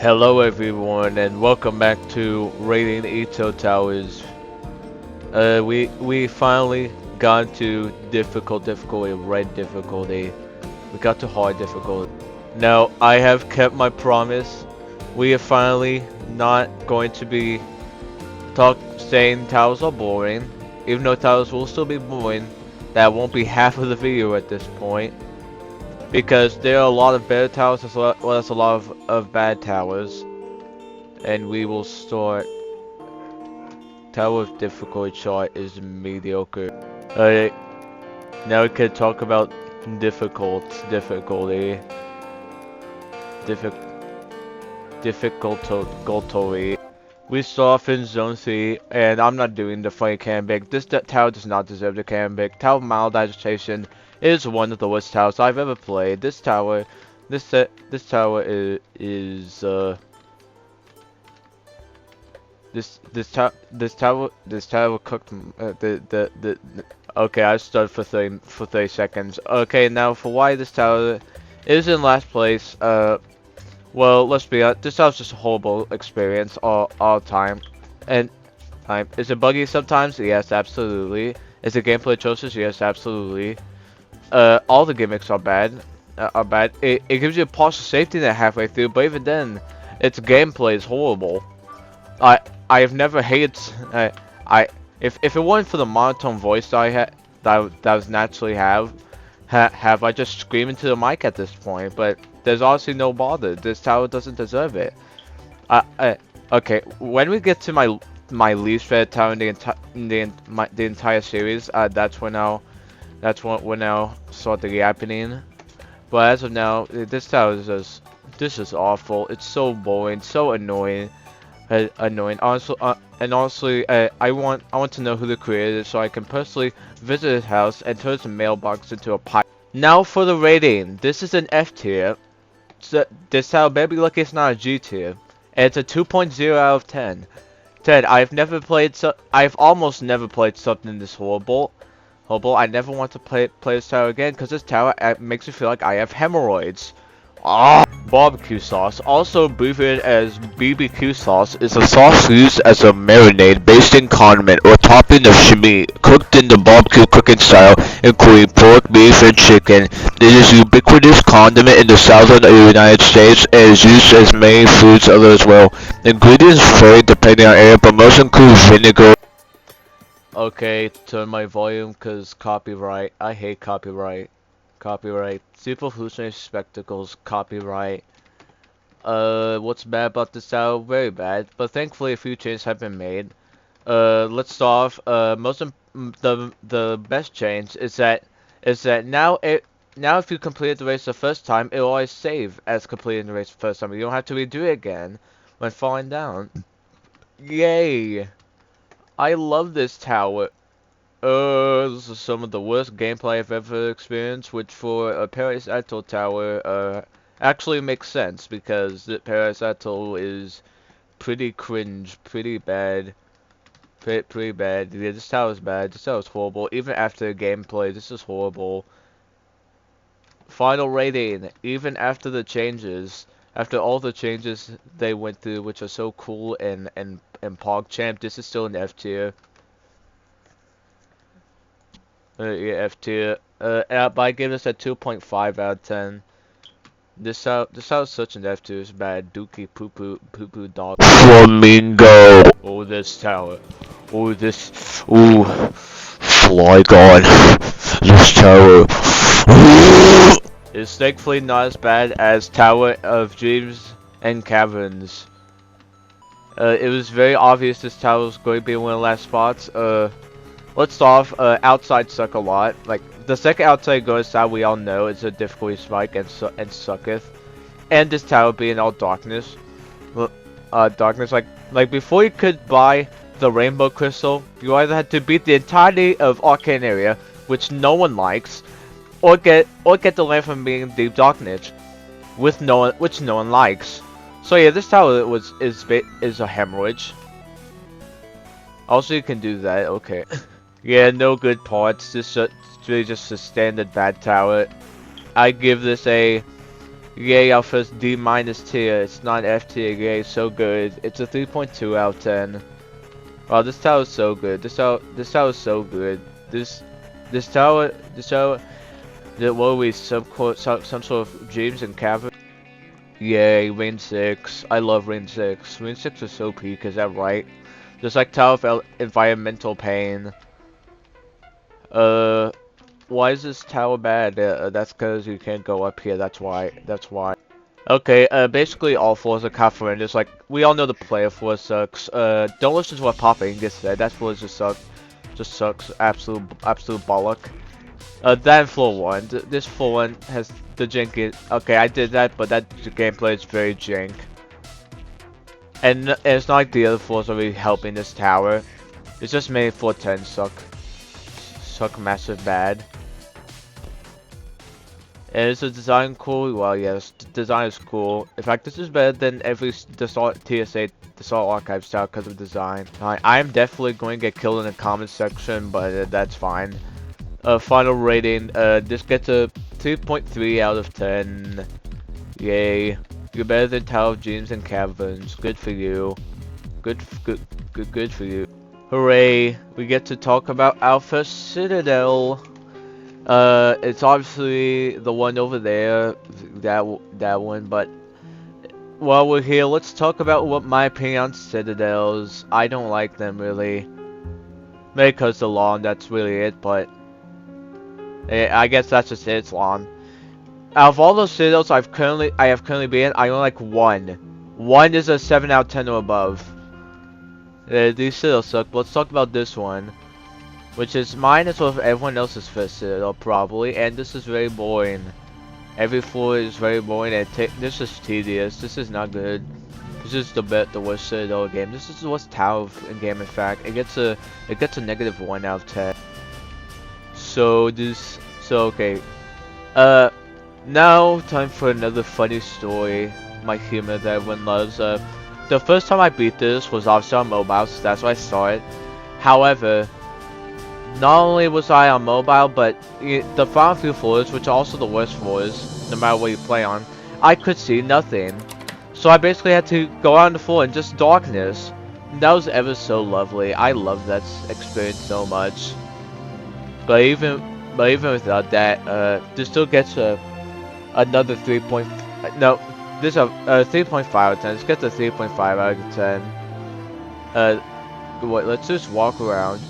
Hello everyone and welcome back to rating EToH Towers. We finally got to difficulty, red difficulty. We got to hard difficulty. Now I have kept my promise. We are finally not going to be saying towers are boring. Even though towers will still be boring, that won't be half of the video at this point. Because there are a lot of better towers as well as a lot of bad towers. And we will start. Tower of difficulty chart is mediocre. Alright, now we can talk about difficulty. Difficulty. We start off in zone 3, and I'm not doing the funny Cambic. This tower does not deserve the Cambic. Tower of Mild Agitation is one of the worst towers I've ever played. This tower is this tower cooked okay, I started for 30 seconds. Okay, now for why this tower is in last place, well, let's be honest, this tower's just a horrible experience all time. And is it buggy sometimes? Yes, absolutely. Is it gameplay atrocious? Yes, absolutely. All the gimmicks are bad. It gives you a partial safety net halfway through, but even then, its gameplay is horrible. I have never hated if it weren't for the monotone voice that I was naturally have I just scream into the mic at this point, but there's honestly no bother. This tower doesn't deserve it. Okay, when we get to my least favorite tower in the entire series, that's when I'll start the happening. But as of now, this tower is just awful. It's so boring, so annoying. Also, honestly, I want to know who the creator is so I can personally visit his house and turn his mailbox into a pie. Now for the rating. This is an F tier. So this tower better be lucky it's not a G tier. And it's a 2.0 out of 10. I've almost never played something this horrible. I never want to play this tower again because this tower makes me feel like I have hemorrhoids. Ah, barbecue sauce, also abbreviated as BBQ sauce, is a sauce used as a marinade based in condiment or topping of meat cooked in the barbecue cooking style, including pork, beef, and chicken. It is a ubiquitous condiment in the southern United States and is used as many foods others as well. Ingredients vary depending on area, but most include vinegar. Okay, turn my volume cause copyright. I hate copyright. Super hallucinatory spectacles, copyright. What's bad about this tower? Very bad, but thankfully a few changes have been made. Let's start off. The best change is that now if you completed the race the first time, it'll always save as completing the race the first time. You don't have to redo it again when falling down. Yay! I love this tower. This is some of the worst gameplay I've ever experienced, which for a Paradise Atoll tower, actually makes sense, because the Paradise Atoll is pretty cringe, pretty bad. Pretty bad. Yeah, this tower is bad, this tower is horrible. Even after the gameplay, this is horrible. Final rating, even after the changes, after all the changes they went through, which are so cool and PogChamp, this is still an F tier. Yeah, F tier. But I give this a 2.5 out of 10. This house such an F tier. It's bad. Dookie poo poo dog. Flamingo. Oh, this tower. Oh, this. Ooh, Flygon. This tower. It's thankfully not as bad as Tower of Dreams and Caverns. It was very obvious this tower was going to be one of the last spots. Let's start off, outside suck a lot. Like, the second outside goes out, we all know it's a difficulty spike and sucketh. And this tower being all darkness. Darkness, like before you could buy the rainbow crystal, you either had to beat the entirety of Arcane area, which no one likes, or get the land from being deep darkness, which no one likes. So yeah, this tower is a hemorrhage. Also, you can do that, okay. Yeah, no good parts. This is really just a standard bad tower. I give this a Yay, our first D- tier. It's not F tier. Yay, so good. It's a 3.2 out of 10. Wow, this tower is so good. This tower is so good. This tower, that what are we, some sort of dreams and cavern? Yay, Rain 6. I love Rain 6. Rain 6 is so peak, is that right? Just like Tower of Environmental Pain. Why is this tower bad? That's because you can't go up here, that's why. Okay, basically all floors are kind of horrendous. Like, we all know the player floor sucks. Don't listen to what Papa Ingus said. That floor just sucks. Just sucks. Absolute bollock. Then floor 1. This floor 1 has the janky. Okay, I did that, but that gameplay is very jank. And it's not like the other floors are really helping this tower. It's just mainly floor 10 suck massive bad. And is the design cool? Well, yes, the design is cool. In fact, this is better than every TSA Dassault Archive style because of design. I am definitely going to get killed in the comment section, but that's fine. Final rating. This gets a 3.3 out of 10. Yay! You're better than Tower of Dreams and Caverns. Good for you. Good for you. Hooray! We get to talk about Alpha Citadel. It's obviously the one over there, that one, but while we're here, let's talk about what my opinion on Citadels. I don't like them really. Maybe because the lawn, that's really it, but I guess that's just it, it's lawn. Out of all those Citadels I have currently been, I only like one. One is a 7 out of 10 or above. These Citadels suck, but let's talk about this one. Which is mine as well as everyone else's first Citadel, probably, and this is very boring. Every floor is very boring, and this is tedious. This is not good. This is the worst Citadel game. This is the worst tower in game. In fact, it gets a -1 out of 10. So okay. Now time for another funny story. My humor that everyone loves. The first time I beat this was obviously on mobile, so that's why I started. However, not only was I on mobile, but the final few floors, which are also the worst floors, no matter what you play on, I could see nothing. So I basically had to go out on the floor in just darkness. And that was ever so lovely. I love that experience so much. But even without that, this still gets another 3. No, this is a 3.5 out of 10. This gets a 3.5 out of 10. Let's just walk around.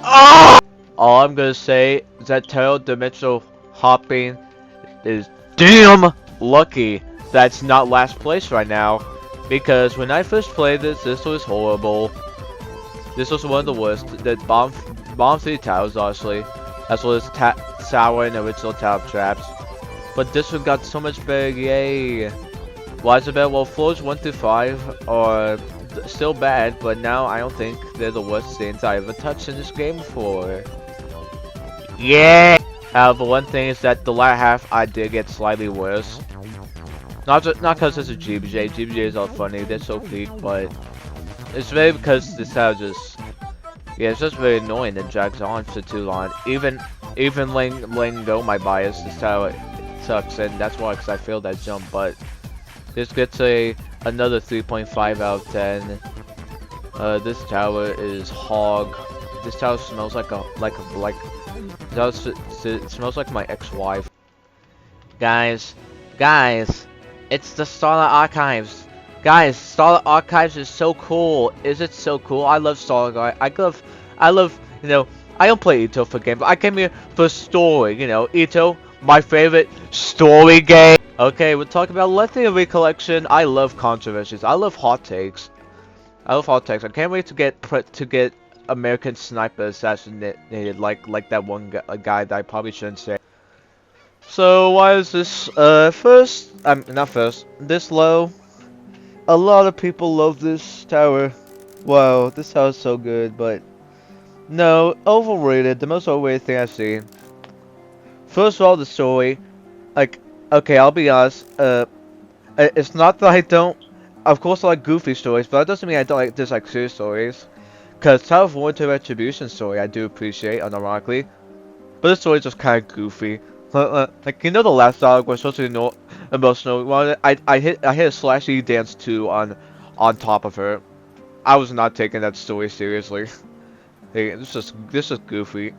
All I'm gonna say is that dimensional hopping is damn lucky that's not last place right now. Because when I first played this was horrible. This was one of the worst. The bottom 3 towers, honestly, as well as tower and original tower traps. But this one got so much better. Yay! Why is it better? Well, floors 1 through 5 are still bad, but now I don't think they're the worst things I ever touched in this game before. Yeah! However, one thing is that the latter half I did get slightly worse. Not because it's a GBJ. GBJs are funny, they're so peak, but it's really because this tower just, yeah, it's just very annoying and drags on for too long. Even letting go my bias, this tower sucks, and that's why, because I failed that jump. But this gets another 3.5 out of 10. This tower is hog. This tower smells like it smells like my ex-wife. Guys, it's the Starlight Archives. Guys, Starlight Archives is so cool. Is it so cool? I love Starlight. I love, I don't play EToH for games. I came here for story, EToH, my favorite story game. Okay, we're talking about Lethia Recollection. I love controversies. I love hot takes. I can't wait to get American Sniper assassinated like that one guy that I probably shouldn't say. So why is this this low? A lot of people love this tower. Wow, this tower is so good, but no, overrated. The most overrated thing I've seen. First of all, the story. Like, okay, I'll be honest. It's not that I don't. Of course, I like goofy stories, but that doesn't mean I don't dislike serious stories. Cause Tower of Winter Retribution story I do appreciate, unironically, but this story is just kind of goofy. Like, the last dialogue we're supposed to ignore. emotional. Well, I hit a slash E dance too on top of her. I was not taking that story seriously. Hey, this is goofy.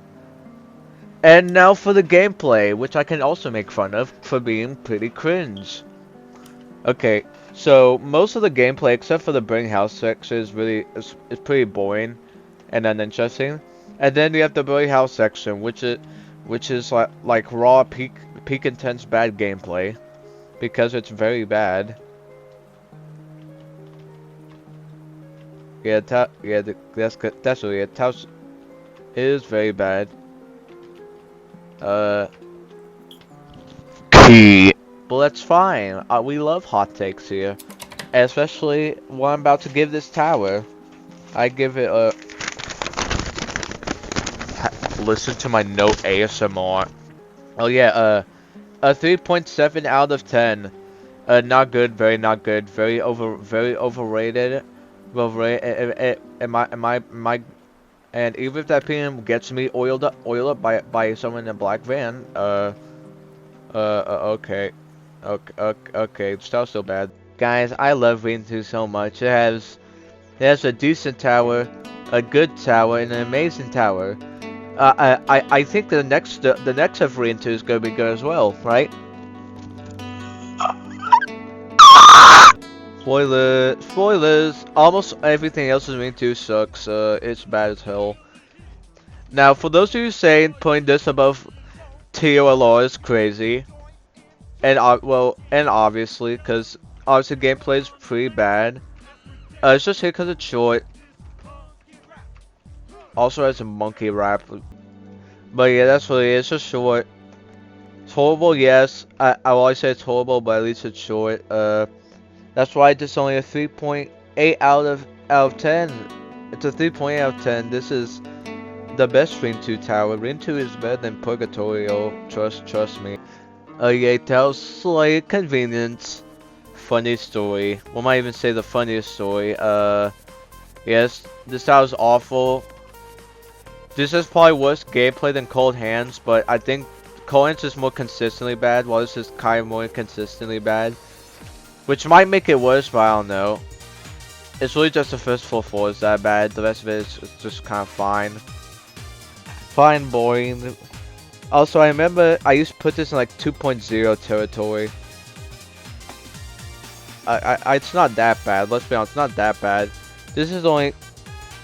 And now for the gameplay, which I can also make fun of for being pretty cringe. Okay, so most of the gameplay, except for the burning house section, is pretty boring and uninteresting. And then you have the burning house section, which is like raw peak intense bad gameplay because it's very bad. Yeah, that's good. That's really it. Taos is very bad. Key. But that's fine. We love hot takes here, especially what I'm about to give this tower. I give it a. Listen to my note ASMR. Oh yeah, a 3.7 out of 10. Not good, very not good, very overrated. And even if that PM gets me oiled up by someone in a black van, okay, okay, it's still bad. Guys, I love Reign 2 so much. It has a decent tower, a good tower, and an amazing tower. I think the next of Reign 2 is gonna be good as well, right? Spoilers. Almost everything else in Reign 2 sucks. It's bad as hell. Now, for those of you saying putting this above TOLR is crazy, and obviously, because obviously gameplay is pretty bad. It's just here because it's short. Also has a monkey rap. But yeah, that's what it is. It's just short. It's horrible, yes. I always say it's horrible, but at least it's short. That's why it's only a 3.8 out of 10. It's a 3.8 out of 10. This is the best Reign 2 tower. Reign 2 is better than Purgatorio. Trust me. Yeah, it tells like convenience. Funny story. We might even say the funniest story. Yes, this tower's awful. This is probably worse gameplay than Cold Hands, but I think Cold Hands is more consistently bad, while this is kind of more consistently bad. Which might make it worse, but I don't know. It's really just the first 4 floors that are bad, the rest of it is just kind of fine. Fine, boring. Also, I remember I used to put this in like 2.0 territory. It's not that bad, let's be honest, it's not that bad. This is only,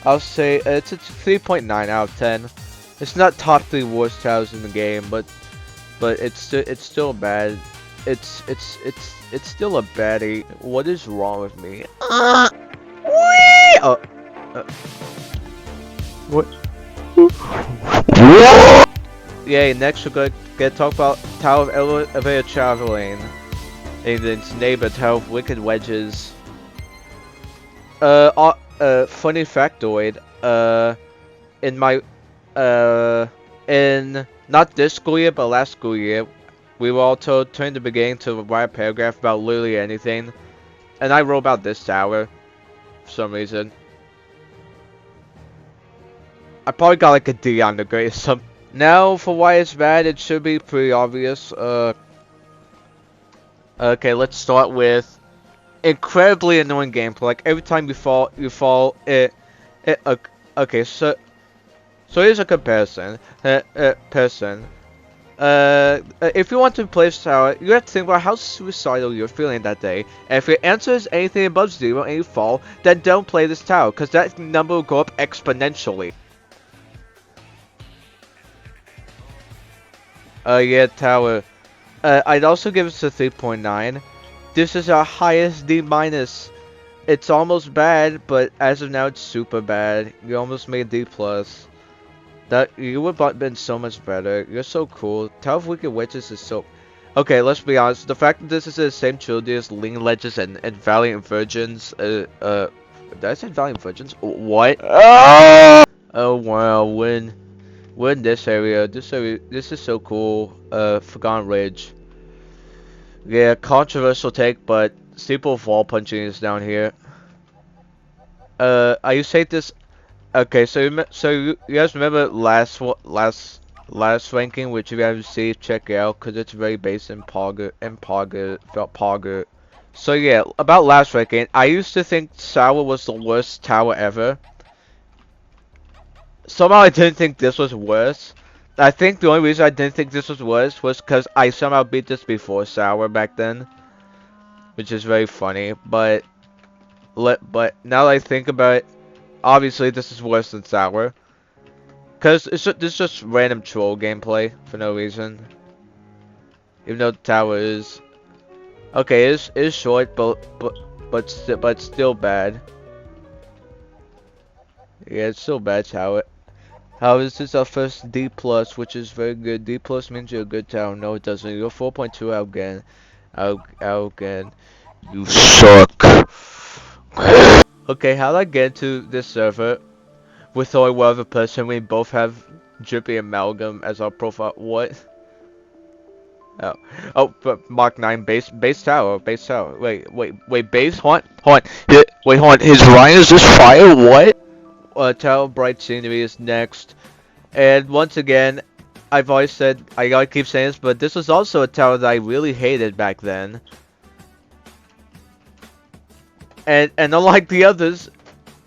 I'll say, it's a 3.9 out of 10. It's not top 3 worst towers in the game, but it's still bad. It's still a baddie. What is wrong with me? What? Yay, next we're gonna talk about Tower of Elevator Traveling. And its neighbor, Tower of Wicked Wedges. Funny factoid. In my, in not this school year, but last school year, we were all told turn the beginning to write a paragraph about literally anything. And I wrote about this tower. For some reason. I probably got like a D on the grade or something. Now, for why it's bad, it should be pretty obvious. Okay, let's start with incredibly annoying gameplay. Like every time you fall, okay, so here's a comparison. If you want to play this tower, you have to think about how suicidal you're feeling that day. And if your answer is anything above 0 and you fall, then don't play this tower, because that number will go up exponentially. Yeah, tower. I'd also give this a 3.9. This is our highest D-. It's almost bad, but as of now, it's super bad. You almost made D+. That you would have been so much better. You're so cool. Tower of Wicked Wedges is so. Okay, let's be honest. The fact that this is the same trilogy as Lean Legends and Valiant Virgins. Did I say Valiant Virgins? What? Oh wow, we're in this area. This is so cool. Forgotten Ridge. Yeah, controversial take, but steeple wall punching is down here. I used to hate this. Okay, so you guys remember last last ranking, which you guys see, check out, cause it's very based in Pogger. So yeah, about last ranking, I used to think Tower was the worst tower ever. Somehow I didn't think this was worse. I think the only reason I didn't think this was worse was because I somehow beat this before Sour back then, which is very funny. But now that I think about it, obviously this is worse than Sour, because this is just random troll gameplay for no reason. Even though the tower is okay, it is short, but still bad. Yeah, it's still bad tower. How is this our first D plus, which is very good. D plus means you're a good tower. No, it doesn't. You're 4.2 out again. Out again. You suck. Okay, how do I get to this server with only one other person? We both have Drippy Amalgam as our profile. What? Oh, but Mark 9 base tower, base tower. Wait, base haunt. Wait, haunt. His Ryan is just fire. What? Tower Bright Scenery is next. And once again, I've always said, I gotta keep saying this, but this was also a tower that I really hated back then. And unlike the others,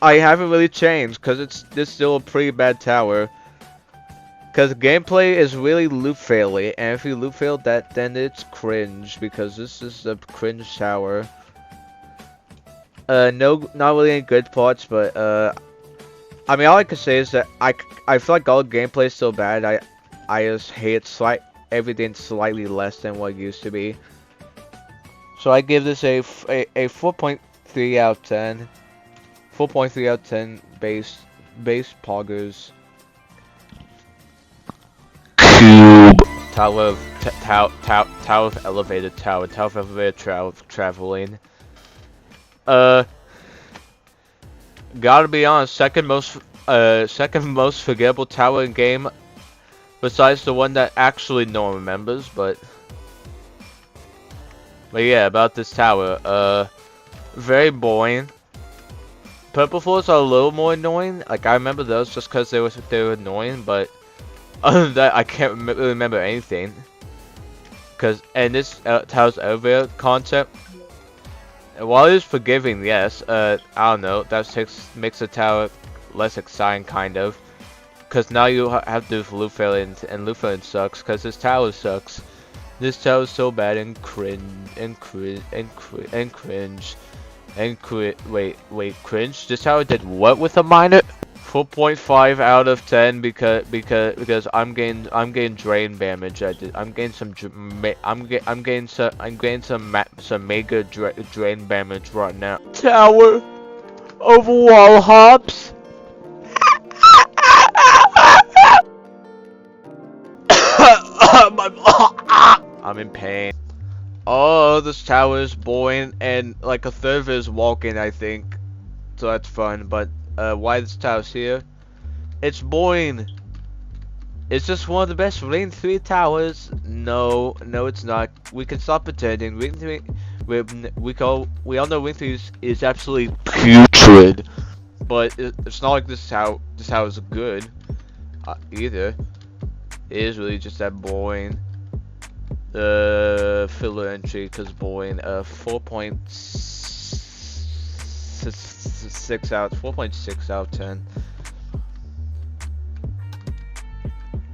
I haven't really changed, because it's still a pretty bad tower. Because gameplay is really loop faily, and if you loop fail that, then it's cringe, because this is a cringe tower. No, not really any good parts, but, I mean, all I can say is that I feel like all gameplay is still bad. I just hate everything slightly less than what it used to be. So I give this a 4.3 out of 10. 4.3 out of 10 base poggers. Cube. Tower of elevated tower. Tower of elevated traveling. Gotta be honest, second most forgettable tower in game, besides the one that actually no one remembers. But yeah, about this tower, very boring. Purple floors are a little more annoying. Like I remember those just because they were annoying, but other than that, I can't really remember anything. And this tower's over concept. While it is forgiving, yes, I don't know, that makes the tower less exciting, kind of. Because now you have to do loop failing, and loop failing sucks, because this tower sucks. This tower is so bad and cringe. Wait, cringe? This tower did what with a minor? 4.5 out of 10 because I'm getting drain damage. I'm getting some mega drain damage right now. Tower of wall hops. I'm in pain. Oh, this tower is boring, and like a third of it is walking, I think. So that's fun, but why this tower's here? It's boring. It's just one of the best Ring 3 towers. No, it's not. We can stop pretending. Ring 3, we all know Ring 3 is absolutely putrid. But it's not like this tower is good either. It is really just that boring. Filler entry because boring. 4.6 out of 10.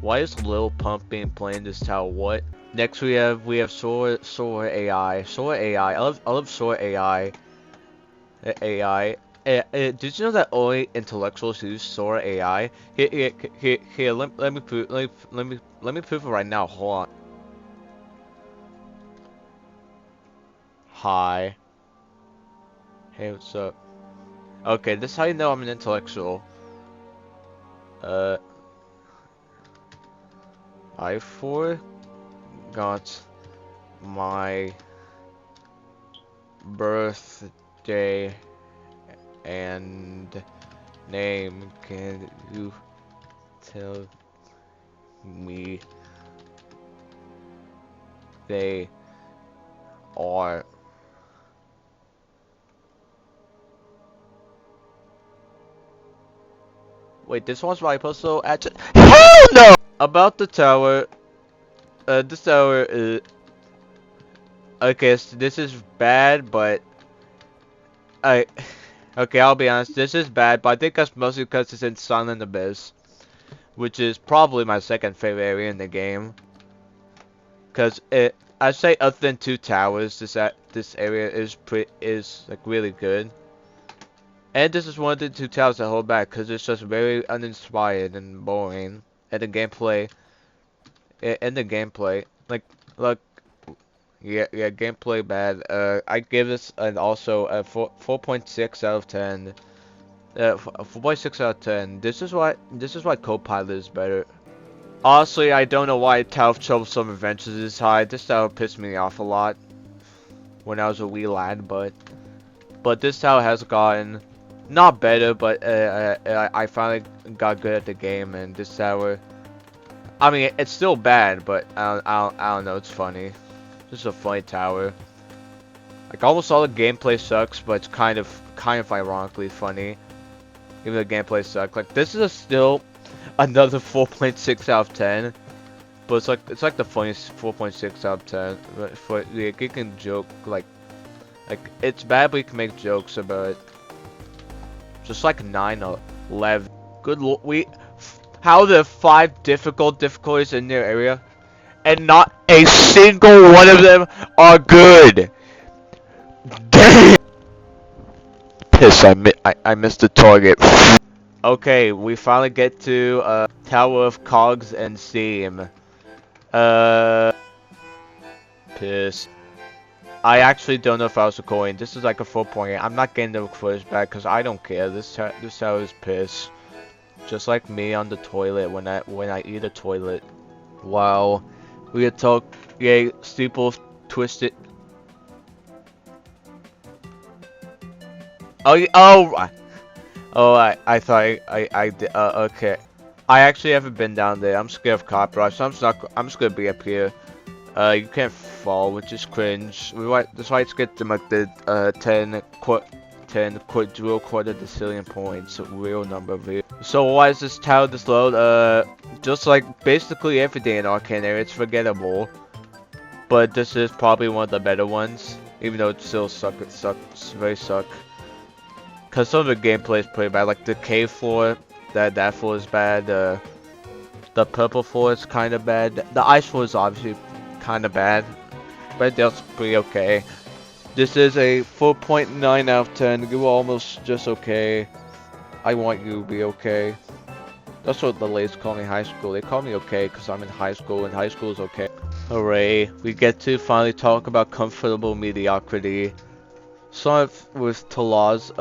Why is Lil Pump being playing this tower? What? Next we have Sora AI. Sora AI. I love Sora AI. AI. Did you know that only intellectuals use Sora AI? Here. Let me prove it right now. Hold on. Hi. Hey, what's up? Okay, this is how you know I'm an intellectual. I forgot my birthday and name. Can you tell me they are? Wait, this one's my postal address? Hell no! About the tower, this tower is okay. So this is bad, but I okay. I'll be honest. This is bad, but I think that's mostly because it's in Silent Abyss, which is probably my second favorite area in the game. Cause I'd say other than two towers, this area is like really good. And this is one of the two towers that hold back, cause it's just very uninspired and boring. And the gameplay, like look, yeah, gameplay bad. I give this an also a 4.6 out of 10. 4.6 out of 10. This is why Copilot is better. Honestly, I don't know why Tower of Troublesome Adventures is high. This tower pissed me off a lot when I was a wee lad, but this tower has gotten not better, but I finally got good at the game, and this tower. I mean, it's still bad, but I don't know. It's funny. This is a funny tower. Like almost all the gameplay sucks, but it's kind of ironically funny. Even the gameplay sucks. Like this is still another 4.6 out of 10. But it's like the funniest 4.6 out of 10. But you can joke like it's bad, but you can make jokes about it. Just like 9 or 11. Good lord, how there are 5 difficulties in their area, and not a single one of them are good. Damn. Piss! I missed the target. Okay, we finally get to Tower of Cogs and Steam. Piss. I actually don't know if I was recording. This is like a 4.8. I'm not getting the footage back because I don't care. This tower is piss. Just like me on the toilet when I eat a toilet. Wow. We had talk. Yeah, steeple twisted. I thought I did. Okay. I actually haven't been down there. I'm scared of copyright, so I'm just gonna be up here. You can't fall, which is cringe. That's why it's get them like the 10 quadrillion quadrillion points, real number of it. So why is this tower this low? Just like basically everything in Arcane Area, it's forgettable. But this is probably one of the better ones, even though it still sucks. It sucks, very suck. Cause some of the gameplay is pretty bad. Like the cave floor, that floor is bad. The purple floor is kind of bad. The ice floor is obviously kind of bad, but that's pretty okay. This is a 4.9 out of 10. You were almost just okay. I want you to be okay. That's what the ladies call me in high school. They call me okay because I'm in high school, and high school is okay. Hooray! We get to finally talk about comfortable mediocrity. Start with Talaz.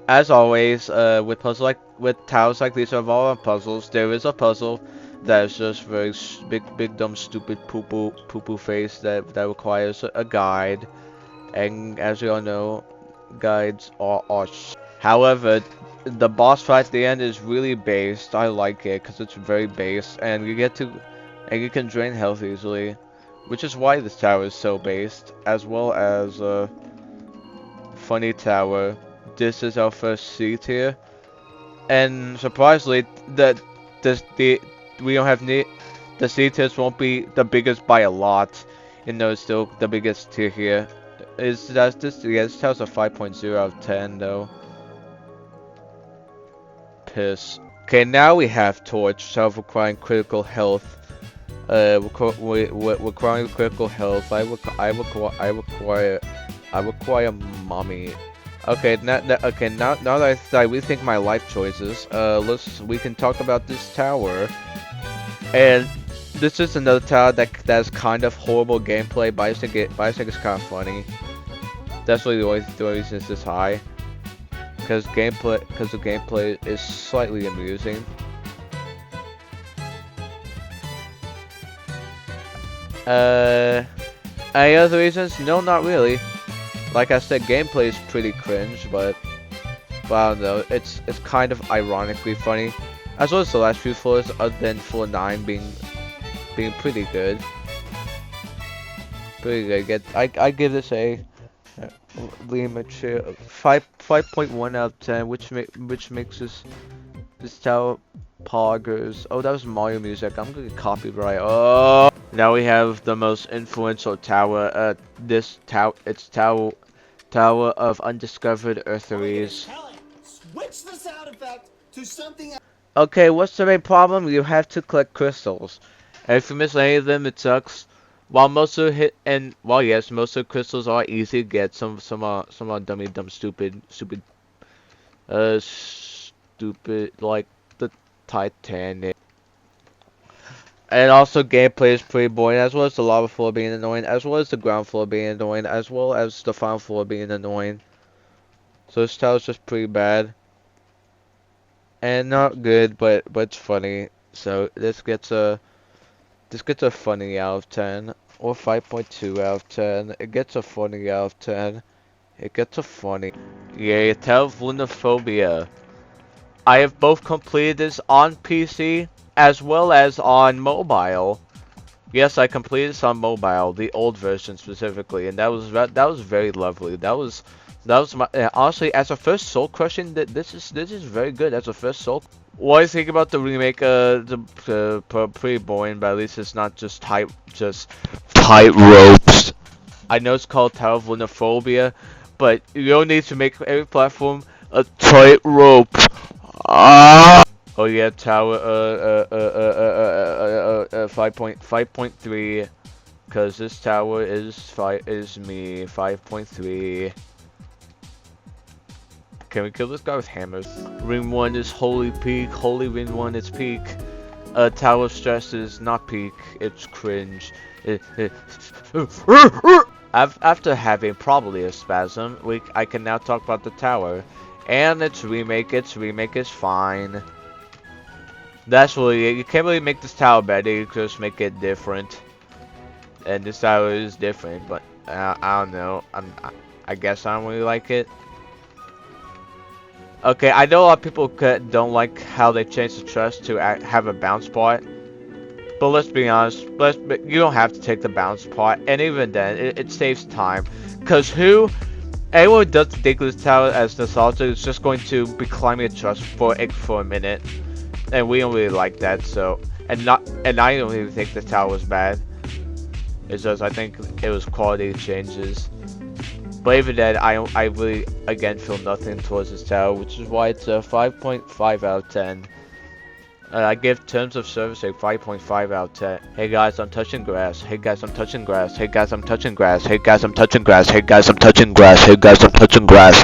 As always, with towers like these of all our puzzles, there is a puzzle that is just very big dumb stupid poo poo face that requires a guide, and as we all know, guides are However, the boss fight at the end is really based. I like it because it's very based, and you can drain health easily, which is why this tower is so based, as well as funny tower. This is our first C tier, and surprisingly, we don't have the C tiers won't be the biggest by a lot. You know, it's still the biggest tier here. This tower's a 5.0 out of 10 though. Piss. Okay, now we have Torch, self-requiring critical health. Requiring critical health. I require mommy. Okay, now that I rethink my life choices, we can talk about this tower. And this is another tower that's kind of horrible gameplay, but I think it's kind of funny. That's really the only reason it's this high. Because the gameplay is slightly amusing. Any other reasons? No, not really. Like I said, gameplay is pretty cringe, but I don't know. It's kind of ironically funny, as well as the last few floors, other than floor 9 being pretty good. Pretty good. I give this a mature 5.1 out of 10, which makes this tower Poggers. Oh, that was Mario music. I'm gonna get copyright. Oh. Now we have the most influential tower. This tower. It's Tower of Undiscovered Eartheries. Switch the sound effect to something. Okay, what's the main problem? You have to collect crystals. And if you miss any of them, it sucks. While most of yes, most of the crystals are easy to get. Some are dumb, stupid, like the Titanic. And also gameplay is pretty boring, as well as the lava floor being annoying, as well as the ground floor being annoying, as well as the final floor being annoying. So this tower is just pretty bad. And not good, but it's funny. So this gets a funny out of 10, or 5.2 out of 10. It gets a funny out of 10. It gets a funny. Yay, Telvlunophobia. I have both completed this on PC as well as on mobile. Yes, I completed this on mobile, the old version specifically, and that was very lovely. That was my honestly, as a first soul crushing, this is very good as a first soul. What do you think about the remake? Pretty boring, but at least it's not just tight ropes. I know it's called Telvlunophobia, but you don't need to make every platform a tight rope. Ah! Oh yeah, tower 5.3, cause this tower is me 5.3. Can we kill this guy with hammers? Ring 1 is holy peak, holy ring 1 is peak. Tower stress is not peak, it's cringe. After having probably a spasm, I can now talk about the tower. And its remake is fine. That's really it. You can't really make this tower better, you just make it different. And this tower is different, but I don't know. I guess I don't really like it. Okay, I know a lot of people don't like how they changed the truss to have a bounce part. But let's be honest, you don't have to take the bounce part, and even then, it saves time. Cause anyone who does think this tower as nostalgia is just going to be climbing a truss for a minute. And we don't really like that, so and I don't even think the tower was bad. It's just I think it was quality changes. But even then, I really again feel nothing towards this tower, which is why it's a 5.5 out of 10. I give terms of service a 5.5 out of 10. Hey guys, I'm touching grass. Hey guys, I'm touching grass. Hey guys, I'm touching grass. Hey guys, I'm touching grass. Hey guys, I'm touching grass. Hey guys, I'm touching grass.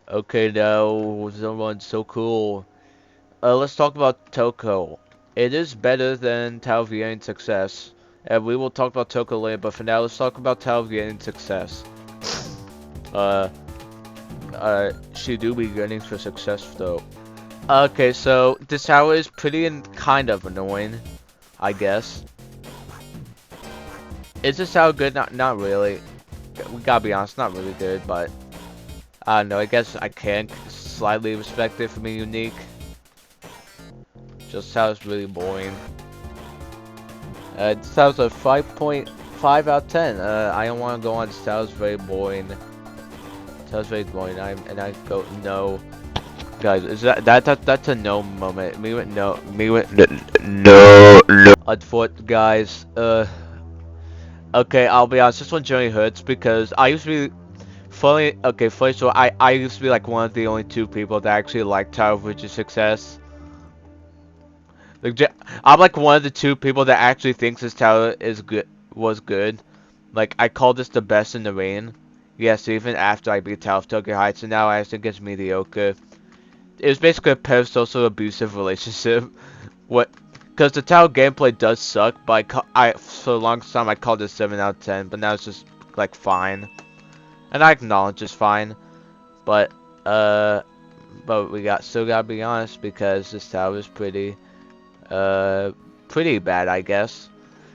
Okay, now someone's so cool. Let's talk about Toko. It is better than Talvian Success. And we will talk about Toko later, but for now, let's talk about Talvian Success. She do be getting for success though. Okay, so this tower is pretty and kind of annoying, I guess. Is this tower good? Not really. We gotta be honest, not really good, but I don't know. I guess I can slightly respect it for being unique. Just sounds really boring. This sounds a 5.5 out of 10. I don't want to go on. This sounds very boring. Sounds very boring. I go no. Guys, is that's a no moment. Me went no. Me went no. Unfortunately, guys. Okay, I'll be honest. This one generally hurts because I used to be funny. Okay, funny story. I used to be like one of the only 2 people that actually liked Tower of Rich's Success. Like, I'm like one of the 2 people that actually thinks this tower was good. Like, I call this the best in the rain. Yes, even after I beat Tower of Tokyo Heights, and now I think it's mediocre. It was basically a parasocial abusive relationship. Because the tower gameplay does suck, but for a long time I called it 7 out of 10, but now it's just like fine. And I acknowledge it's fine. But we still gotta be honest, because this tower is pretty bad, I guess.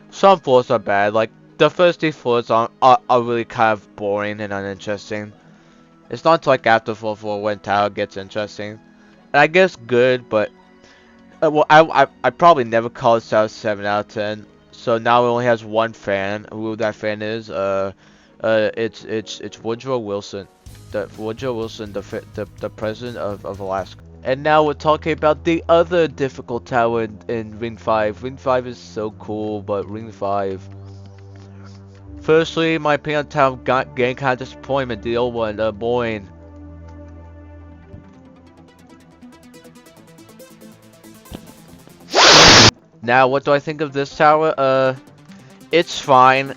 Some floors are bad, like the first 3 floors are really kind of boring and uninteresting. It's not until like after 4th floor when tower gets interesting. And I guess good, but well, I probably never call this tower 7 out of 10. So now it only has 1 fan. Who that fan is? It's Woodrow Wilson. The president of Alaska. And now we're talking about the other difficult tower in Ring 5. Ring 5 is so cool, but Ring 5... Firstly, my opinion on tower got getting kind of disappointment. The old one, boring. Now, what do I think of this tower? It's fine.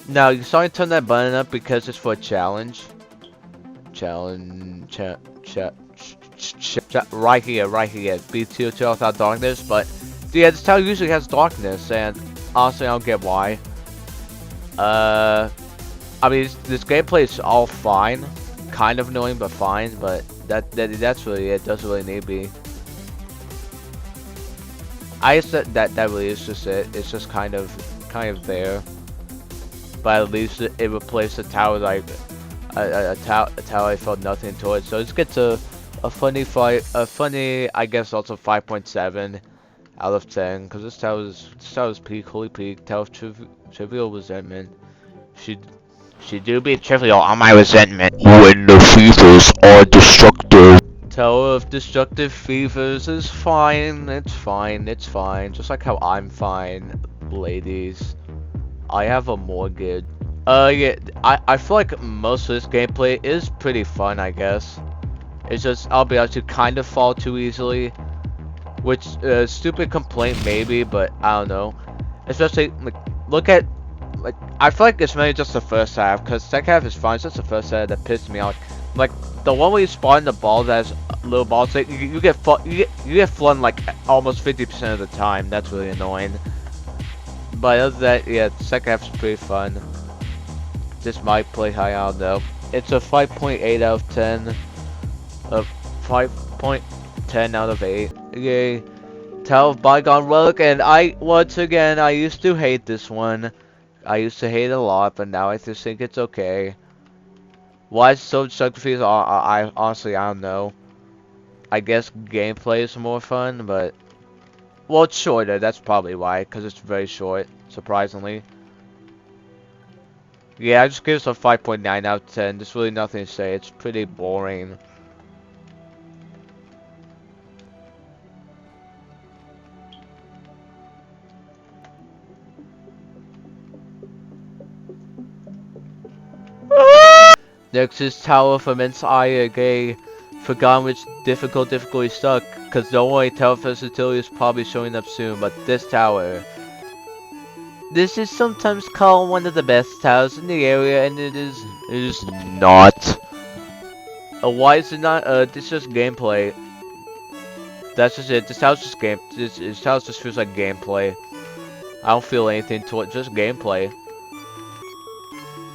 Now, you saw me turn that button up because it's for a challenge. Challenge, right here. Be tier 2 without darkness, but yeah, this tower usually has darkness, and honestly, I don't get why. I mean, this gameplay is all fine, kind of annoying, but fine. But that's really it. Doesn't really need to be. I guess that really is just it. It's just kind of there. But at least it replaced the tower like a tower I felt nothing to it. So let's get to a funny fight. A funny, I guess, also 5.7 out of 10. Because this tower is peak, holy peak. Tower of trivial resentment. She do be trivial on my resentment. When the fevers are destructive. Tower of Destructive Fevers is fine. It's fine. It's fine. Just like how I'm fine, ladies. I have a mortgage. Yeah, I feel like most of this gameplay is pretty fun, I guess. It's just, I'll be honest, you kind of fall too easily. Which, stupid complaint maybe, but I don't know. Especially, like, look at, like, I feel like it's mainly just the first half, because second half is fine, it's just the first half that pissed me off. Like, the one where you spawn the ball that has little balls, like, you get flung like almost 50% of the time. That's really annoying. But other than that, yeah, the second half is pretty fun. This might play high, I don't know. It's a 5.8 out of 10. A 5.10 out of 8. Yay. Tower of Bygone Relic, and once again, I used to hate this one. I used to hate it a lot, but now I just think it's okay. Why it's so destructive? I honestly, I don't know. I guess gameplay is more fun, but well, it's shorter. That's probably why, because it's very short, surprisingly. Yeah, I just give this a 5.9 out of 10. There's really nothing to say. It's pretty boring. Next is Tower of Immense Ire, gay. Forgotten which difficulty stuck, cause don't worry, tower versatility is probably showing up soon, but this tower. This is sometimes called one of the best towers in the area, and it is not. Why is it not? This is just gameplay. That's just it. This tower's just this tower just feels like gameplay. I don't feel anything to it, just gameplay.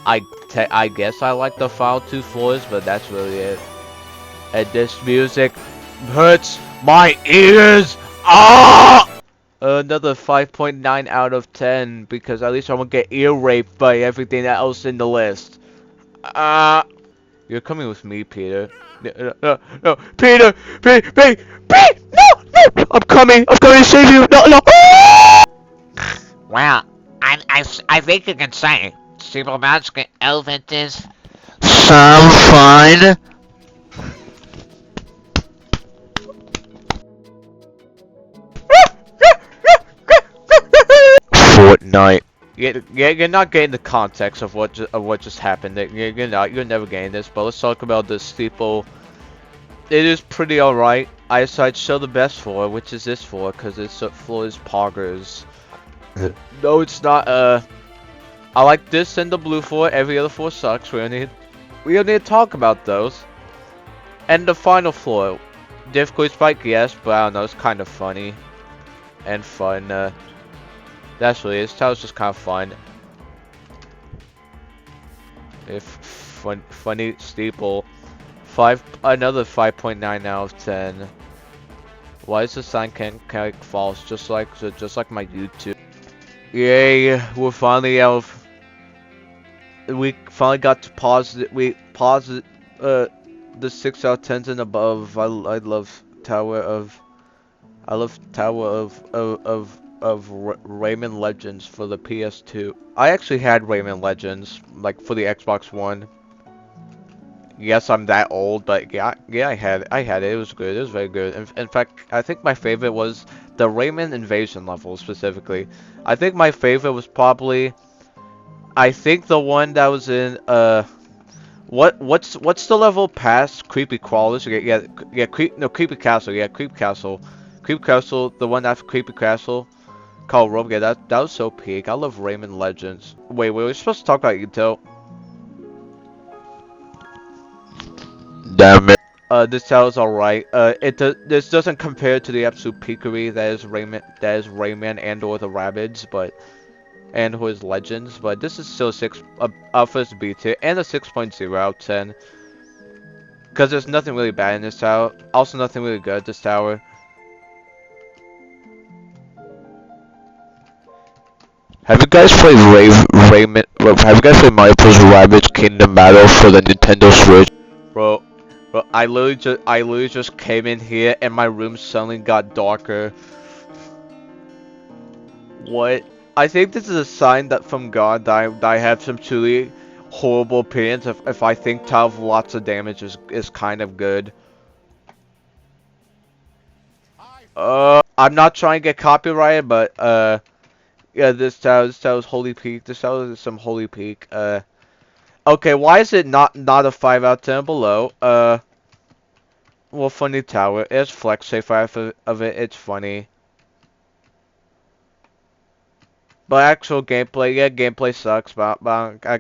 I guess I like the final 2 floors, but that's really it. And this music hurts my ears. Ah! Another 5.9 out of 10 because at least I won't get ear raped by everything else in the list. You're coming with me, Peter. No, Peter, Pete, no! I'm coming to save you. No. Well, I think you can say Super Magic Elephant is some fun. Fortnite. You're not getting the context of what just happened. You're not. You're never getting this. But let's talk about this steeple. It is pretty alright. I decided to show the best floor, which is this floor, because this floor is poggers. No, it's not. I like this and the blue floor. Every other floor sucks. We don't need to talk about those. And the final floor, difficulty spike, yes, but I don't know. It's kind of funny and fun. That's really it. This tower's just kind of fun. Funny steeple. Another 5.9 out of 10. Why is the sign can't false? Just like my YouTube. Yay! We're finally out of. We finally got to pause it. We paused it. The 6 out of 10s and above. I love Tower of. I love Tower of Rayman Legends for the PS2. I actually had Rayman Legends like for the Xbox One. Yes, I'm that old, but yeah, I had it. It was good. It was very good. In fact, I think my favorite was the Rayman invasion level specifically. I think my favorite was probably, I think the one that was in what's the level past creepy crawlers? Creepy castle. Yeah, creepy castle. The one after creepy castle called Rogue. Yeah, that was so peak. I love Rayman Legends. Wait, we're supposed to talk about EToH. Damn it. This tower is alright. This doesn't compare to the absolute peakery that is Rayman and or the Rabbids, but and or his Legends. But this is still first B tier and a 6.0 out of 10. Because there's nothing really bad in this tower. Also, nothing really good at this tower. Have you guys played Rayman? Have you guys played Mario Bros. Rabbids Kingdom Battle for the Nintendo Switch? Bro, I literally just came in here and my room suddenly got darker. What? I think this is a sign that from God that I have some truly horrible opinions if I think tower of lots of damage is kind of good. I'm not trying to get copyrighted, but yeah, this tower is holy peak. This tower is some holy peak. Okay, why is it not a 5 out of 10 below? Well, funny tower. It's flex safe out of it. It's funny. But actual gameplay, yeah, gameplay sucks. But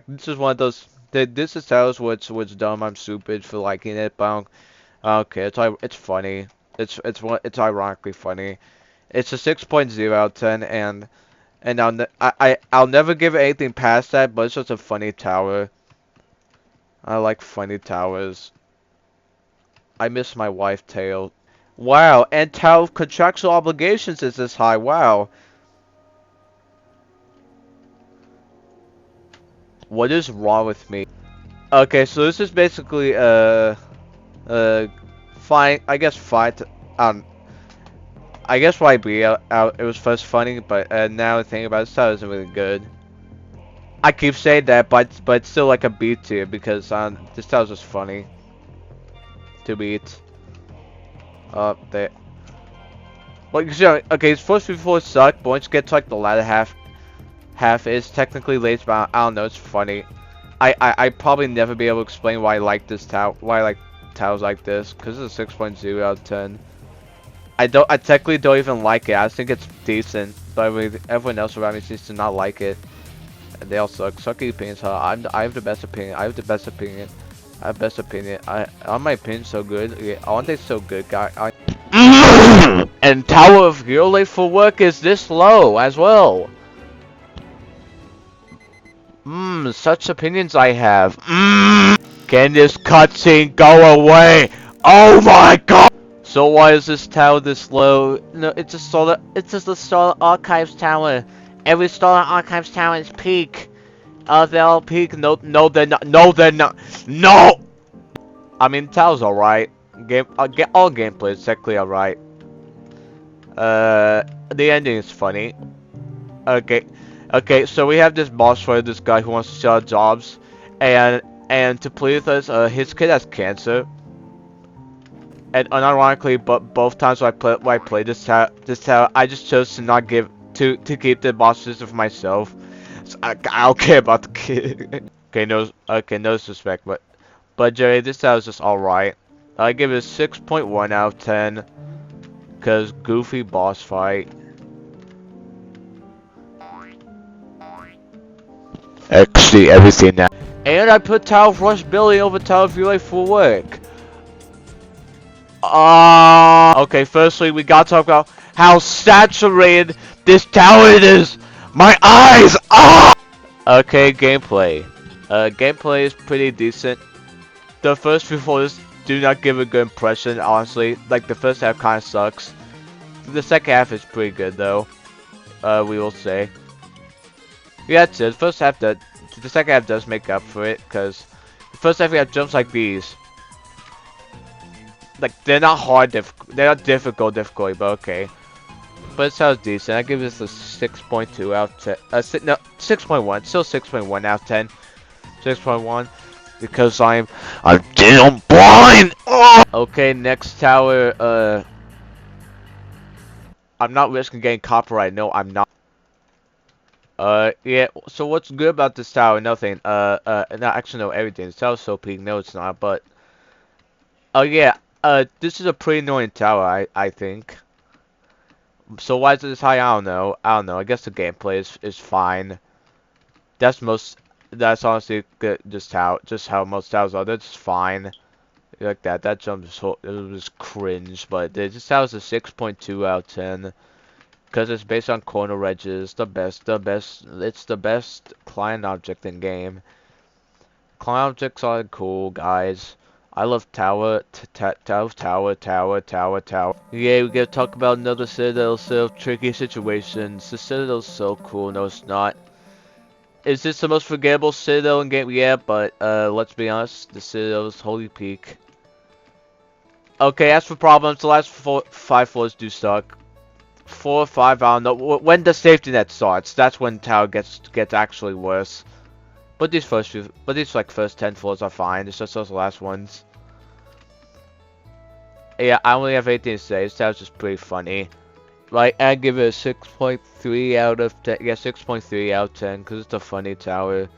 this is one of those. This is towers what's dumb. I'm stupid for liking it. But okay, it's funny. It's ironically funny. It's a 6.0 out of 10, and I'll never give it anything past that. But it's just a funny tower. I like funny towers. I miss my wife, Tail. Wow, and tower of contractual obligations is this high. Wow. What is wrong with me? Okay, so this is basically fine. I guess fine. I guess YB it was first funny, but now the thing about it, this isn't really good. I keep saying that, but it's still like a B tier because this tile's just funny to beat. There. Well, you see, okay, it's first before suck, but once you get to like the latter half is technically late, but I don't know, it's funny. I probably never be able to explain why I like this tower, why I like towers like this, because it's a 6.0 out of 10. I technically don't even like it. I just think it's decent, but everyone else around me seems to not like it. And they all suck. Sucky opinions, huh? I have the best opinion. I have the best opinion. I have best opinion. Aren't my opinions so good? Yeah, aren't they so good, guy? And Tower of Hero for work is this low as well. Such opinions I have. Can this cutscene go away? Oh my god! So why is this tower this low? No, it's just the Starlight Archives tower. Every Starlight Archives tower is peak. They're all peak. No, they're not. No, they're not. No! I mean, tower's alright. All gameplay is technically alright. The ending is funny. Okay, so we have this boss fight, this guy who wants to sell jobs, and to play with us, his kid has cancer. And unironically, but both times when I played this tower, I just chose to not to keep the boss system for myself. So I don't care about the kid. okay, no disrespect, but Jerry, this tower is just alright. I give it a 6.1 out of 10, cause goofy boss fight. Actually, everything now. And I put Tower of Rush Billy over Tower of Relay for work. Okay, firstly, we gotta talk about how saturated this tower is. My eyes! Okay, gameplay. Gameplay is pretty decent. The first few floors do not give a good impression, honestly. Like, the first half kinda sucks. The second half is pretty good, though. We will say. Yeah, that's it. The second half does make up for it, because the first half we have jumps like these. Like, they're not hard, they're not difficult difficulty, but okay. But it sounds decent. I give this a 6.2 out of 10. No, 6.1. Still 6.1 out of 10. 6.1. because I'm damn blind. Oh! okay. Next tower. I'm not risking getting copyright. No, I'm not. Yeah. So what's good about this tower? Nothing. No, actually, no, everything. This tower's so peak. No, it's not. But oh yeah. This is a pretty annoying tower. I think. So why is it this high? I don't know. I don't know. I guess the gameplay is fine. That's most. That's honestly good. Just how most towers are. That's fine. Like that. That jump is it was cringe. But this tower's a 6.2 out of 10. Because it's based on corner edges, it's the best client object in game. Client objects are cool, guys. I love tower, tower. Yeah, we gotta talk about another Citadel, so tricky situations. The Citadel's so cool, no it's not. Is this the most forgettable Citadel in game? Yeah, but let's be honest, the Citadel's holy peak. Okay, as for problems, the last 5 floors do suck. 4 or 5, I don't know. When the safety net starts, that's when tower gets actually worse. But these first 10 floors are fine. It's just those last ones. Yeah, I only have 18 to say. This tower's just pretty funny. Like, I give it a 6.3 out of 10. Yeah, 6.3 out of 10 because it's a funny tower.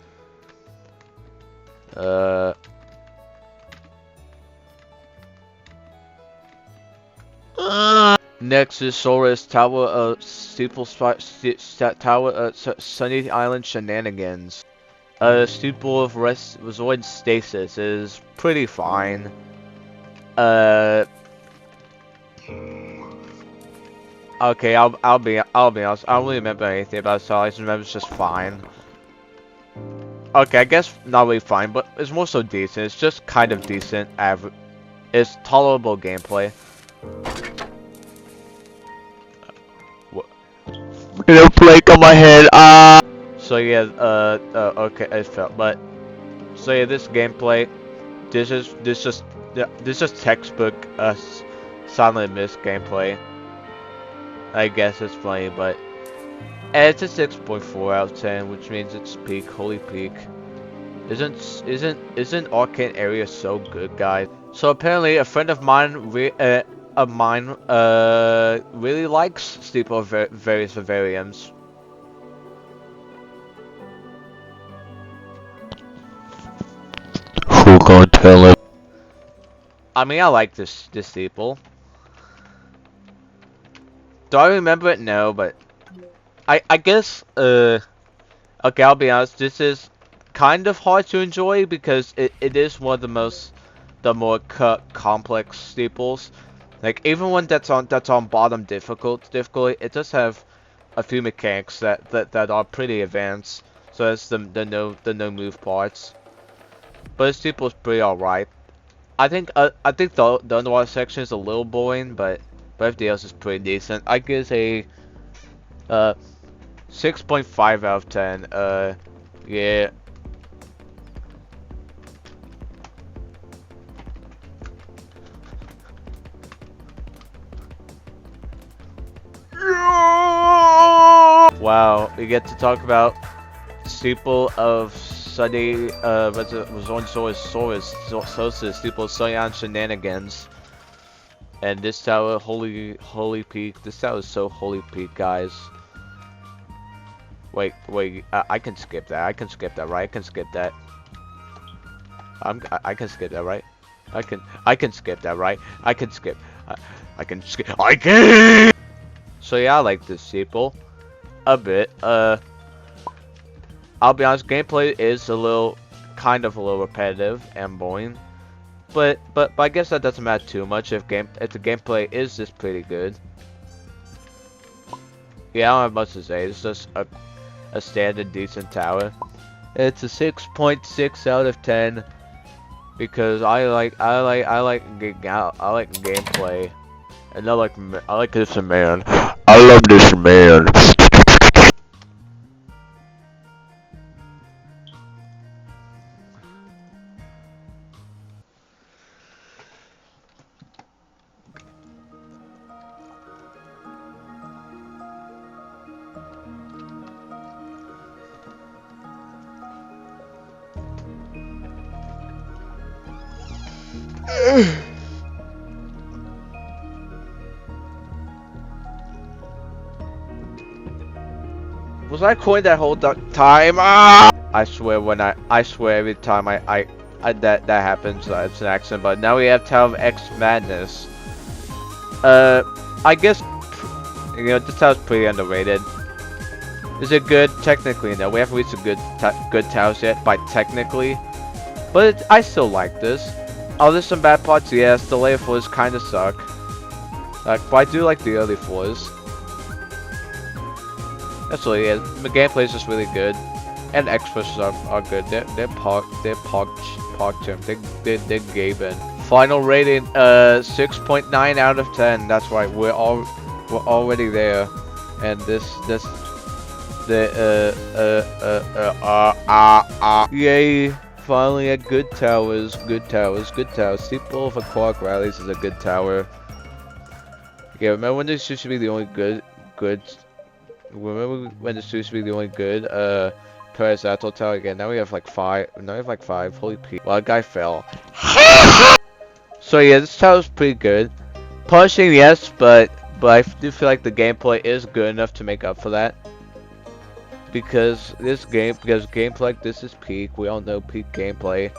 Next is Sora's Tower Steeple Tower Sunny Island Shenanigans. Steeple of Resort Stasis is pretty fine. Okay, I'll be honest. I don't really remember anything about it, so I just remember it's just fine. Okay, I guess not really fine, but it's more so decent. It's just kind of decent. Average. It's tolerable gameplay. Get a flake on my head. So yeah, okay, it felt, but so yeah, this gameplay, this is textbook Silent Mist gameplay. I guess it's funny, but it's a 6.4 out of 10, which means it's peak, holy peak. Isn't Arcane Area so good, guys? So apparently, a friend of mine, really likes Steeple of various Vivariums. Who gonna tell him? I mean, I like this Steeple. Do I remember it? No, but I guess okay, I'll be honest. This is kind of hard to enjoy because it is one of the more complex steeples. Like even one that's on bottom difficulty, it does have a few mechanics that are pretty advanced. So that's the no move parts. But the steeple's pretty alright. I think the underwater section is a little boring, but everything else is pretty decent. I give a 6.5 out of 10. Yeah. Wow, we get to talk about Steeple of Sunny, Resort Solstice, Steeple of Sunny Island Shenanigans. And this tower, holy peak. This tower is so holy peak, guys. Wait, I can skip that. I can skip that, right? I can skip that. I can skip that, right? I can skip that, right? I can skip. I can. So yeah, I like this Steeple a bit. I'll be honest, gameplay is kind of a little repetitive and boring. But I guess that doesn't matter too much if the gameplay is just pretty good. Yeah, I don't have much to say. It's just a standard decent tower. It's a 6.6 out of 10 because I like gameplay, and I like this man. I love this man. Was I coined that whole time? Ah! I swear I swear every time that happens, it's an accident. But now we have Tower of X Madness. I guess, you know, this tower's pretty underrated. Is it good? Technically, no. We haven't reached a good towers yet, by technically. But I still like this. Oh, there's some bad parts, yes. The later floors kind of suck. But I do like the early floors. That's really it. The gameplay is just really good, and the expressions are good. They're park term. They're Gaben. Final rating 6.9 out of 10. That's right. We're already there, and yay! Finally, at good towers. Steeple of a Clark Rallies is a good tower. Yeah, remember when this used to be the only good. Remember when this used to be the only good Parasato tower again? Now we have like 5. Now we have like 5. Holy P. Well, a guy fell. So yeah, this tower is pretty good. Punishing, yes, but I do feel like the gameplay is good enough to make up for that. Because gameplay like this is peak. We all know peak gameplay.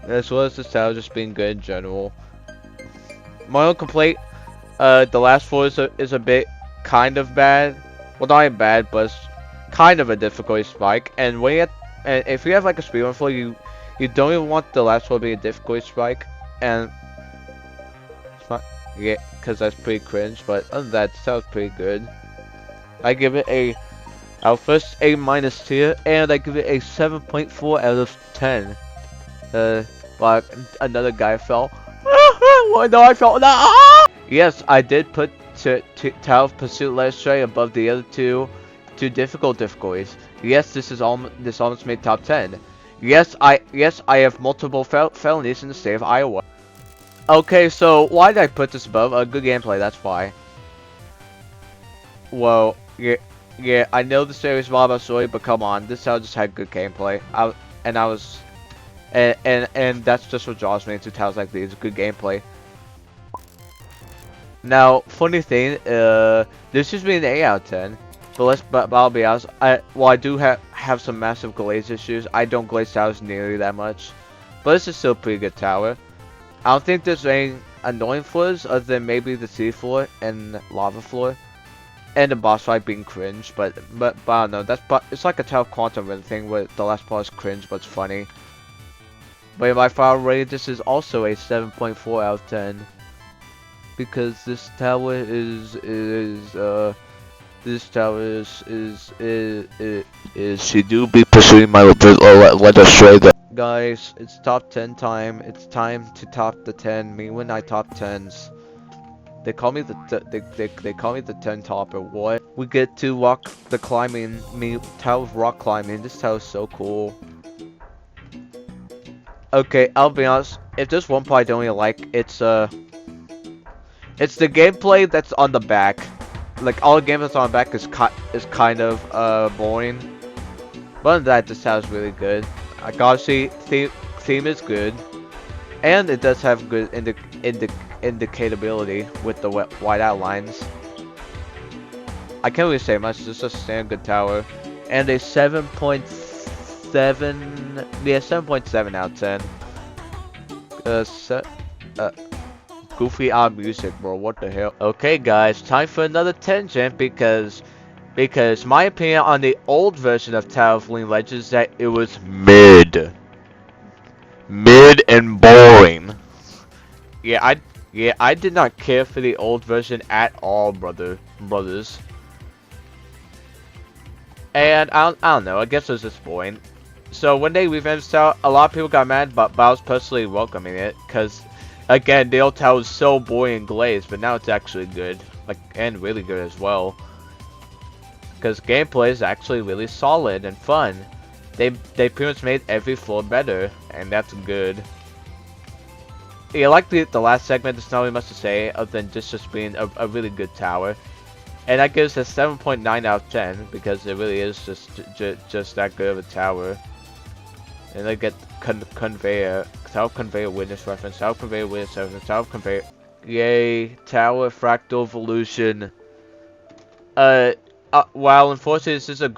As well as this tower just being good in general. My own complaint, the last floor is a bit kind of bad. Well, not even bad, but it's kind of a difficulty spike. And if you have like a speedrun floor, you don't even want the last floor to be a difficulty spike. And it's not, yeah, because that's pretty cringe. But other than that, it sounds pretty good. I give it our first A- tier, and I give it a 7.4 out of 10. Like another guy fell. Why no, I fell. No! Yes, I did put Tower of Pursuit Let's Try above the other two difficult difficulties. Yes, this almost made top 10. Yes, I have multiple felonies in the state of Iowa. Okay, so why did I put this above? Good gameplay, that's why. Well, yeah, I know the series is all about story, but come on, this tower just had good gameplay. And that's just what draws me into towers like these, good gameplay. Now, funny thing, this should be an 8 out of 10. But I'll be honest, I do have some massive glaze issues. I don't glaze towers nearly that much, but this is still a pretty good tower. I don't think there's any annoying floors other than maybe the sea floor and lava floor, and the boss fight being cringe. But I don't know. It's like a Tower of Quantum Realm thing where the last part is cringe, but it's funny. But in my final rating, this is also a 7.4 out of 10. Because this tower is she do be pursuing my let us show that. Guys, it's top 10 time. It's time to top the 10. Me when I top 10s. They call me they call me the 10 topper. What? We get to rock the climbing. Tower of rock climbing. This tower is so cool. Okay, I'll be honest. If there's one part I don't really like, it's the gameplay that's on the back. Like all the gameplay that's on the back is kind of boring. But other than that, this sounds really good. I gotta see theme is good, and it does have good indicatability with the white outlines. I can't really say much. It's just a standard good tower, and a 7.7. Yeah, 7.7 out of 10. Goofy odd music, bro. What the hell? Okay, guys, time for another tangent because my opinion on the old version of Tower of Lean Legends is that it was mid and boring. Yeah, I did not care for the old version at all, brothers. And I don't know. I guess it was just boring. So when they revamped Tower, a lot of people got mad, but I was personally welcoming it because. Again, the old tower was so boring and glazed, but now it's actually good, and really good as well. Because gameplay is actually really solid and fun. They pretty much made every floor better, and that's good. Yeah, like the last segment, there's not really much to say other than just being a really good tower. And that gives us a 7.9 out of 10 because it really is just that good of a tower. And I get conveyor, tower conveyor witness reference, tower conveyor witness reference, tower conveyor. Yay, tower fractal evolution. While unfortunately this is a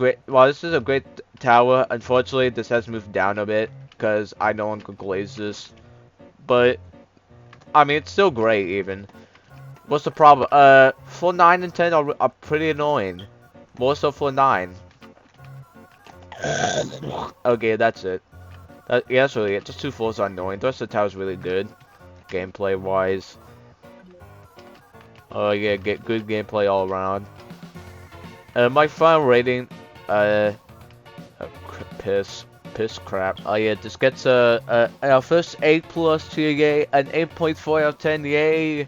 great tower, unfortunately this has moved down a bit because I no longer glaze this. But I mean it's still great even. What's the problem? Floor 9 and 10 are pretty annoying. More so floor 9. Okay, that's it. Yeah, that's really it. Just 2 floors are annoying. The rest of the tower's really good, gameplay wise. Oh yeah, get good gameplay all around. My final rating, piss crap. Oh yeah, this gets our first 8+ to yay, an 8.4 out of 10, yay.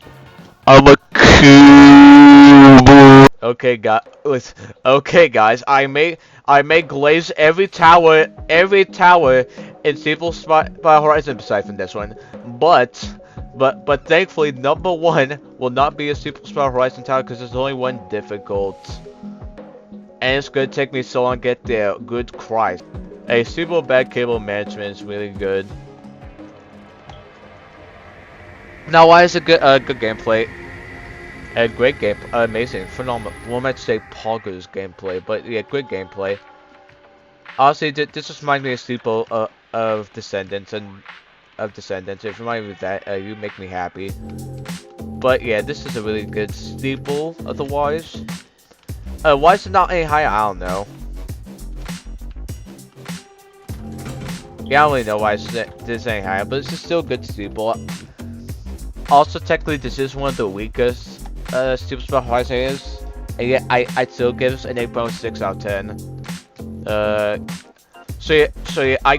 I'm a cube. Okay, guys, I may glaze every tower in Stable Spot Horizon besides from this one, but thankfully number 1 will not be a Stable Spot Horizon tower because there's only one difficult. And it's gonna take me so long to get there. Good Christ. A super bad cable management is really good. Now, why is it good? Good gameplay. A great game, amazing, phenomenal. One might say poggers gameplay, but yeah, good gameplay. Honestly, this just reminds me of Steeple of Descendants and It reminds me of that. You make me happy. But yeah, this is a really good Steeple. Otherwise. Why is it not any higher? I don't know. Yeah, I don't really know why this ain't higher, but it's just still good steeple. Also, technically, this is one of the weakest steeple spot Horizon is, and yet I still give this an 8.6 out of 10. So yeah, I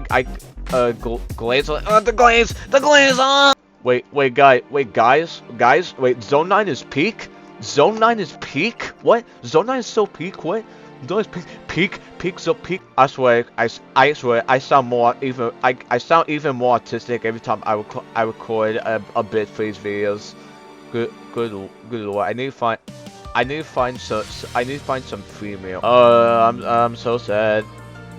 glaze. The glaze on. Wait, guys, Zone 9 is peak. Zone 9 is peak? What? Zone 9 is still peak? What? Zone 9 is peak, so peak. I swear, I swear, I sound I sound even more autistic every time I record a bit for these videos. Good lord, I need to find some free meal. I'm so sad.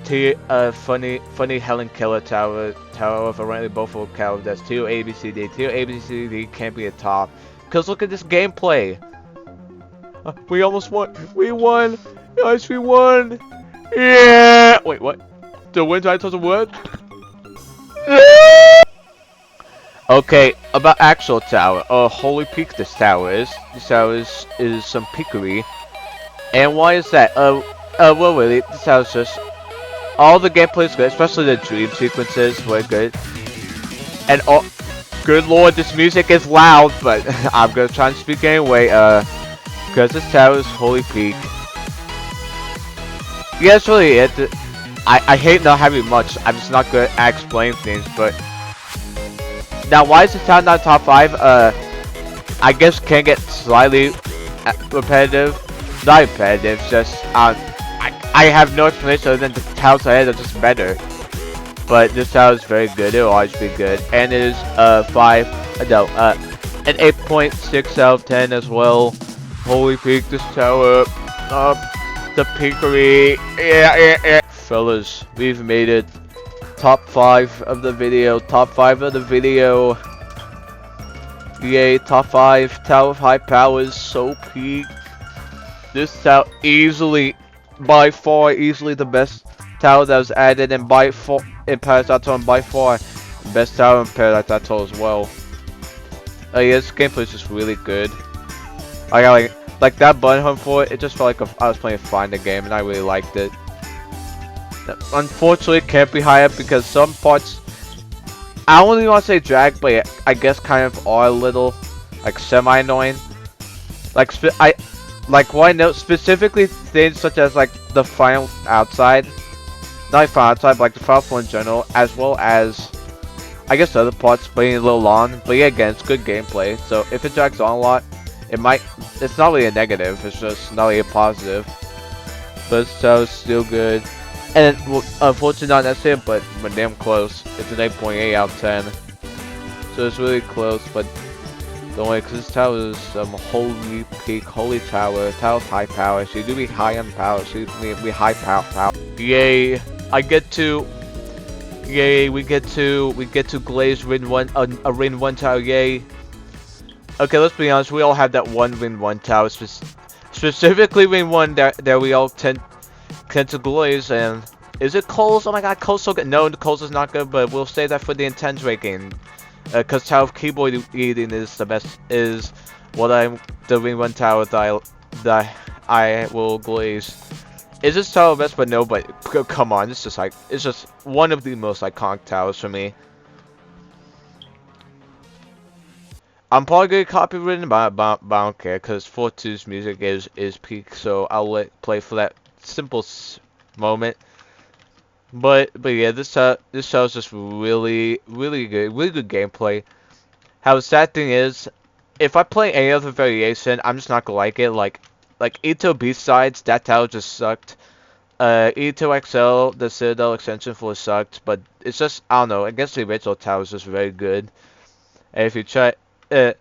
Funny Helen Keller Tower of apparently both localities. That's ToABCD. ToABCD can't be a top. Cause look at this gameplay. We almost won. We won. Guys, we won. Yeah. Wait, what? The win title doesn't work? Okay, about actual tower. Holy peak this tower is. This tower is some peakery. And why is that? Well really, this tower is just... all the gameplay is good, especially the dream sequences were good. And oh, good lord, this music is loud, but I'm gonna try and speak anyway, because this tower is holy peak. Yeah, that's really it. I hate not having much. I'm just not good at explaining things, but... now, why is this tower not top 5? I guess can get slightly repetitive. Not repetitive, just, I have no explanation other than the towers ahead are just better. But this tower is very good. It will always be good. And it is, an 8.6 out of 10 as well. Holy peak, this tower. The peakery. Yeah. Fellas, we've made it. Top 5 of the video. Top 5 of the video. Yay, top 5. Tower of High Power is so peak. This tower easily, by far, the best tower that was added, and by far in Paradise Atoll, and by far the best tower in Paradise Atoll as well. Yeah, this gameplay is just really good. I got like that button home for it. It just felt like I was playing Find the Game, and I really liked it. Unfortunately, it can't be higher because some parts, I don't really want to say drag, but I guess kind of are a little like semi-annoying. Like why note specifically things such as like the final outside, not final outside, but like the final floor in general, as well as I guess other parts being a little long. But yeah, again, it's good gameplay. So if it drags on a lot, it's not really a negative. It's just not really a positive. But so it's still good. And well, unfortunately not necessary, but damn close. It's an 8.8 out of 10. So it's really close, but don't worry, because this tower is holy peak, holy tower, tower of high power. So you do be high on power, so you be high power. Yay! I get to Yay, we get to glaze ring one a ring one tower, yay. Okay, let's be honest, we all have that one ring one tower, specifically ring one that we all tend to glaze. And is it Cole's? Oh my god, Cole's so good. No, Cole's is not good, but we'll say that for the intense rating. Cause tower of keyboard eating is the best, is what the ring one tower that I will glaze. Is this tower best? But no, but come on, it's just one of the most iconic towers for me. I'm probably gonna copyrighted, but I don't care, cause FOR ToATD's music is peak, so I'll let play for that simple moment. But yeah, this show is just really good gameplay. How the sad thing is, if I play any other variation, I'm just not gonna like it. Like EToH B-sides, that tower just sucked. EToH XL, the Citadel extension for sucked, but it's just, I don't know. I guess the original tower is just very good. And if you try, so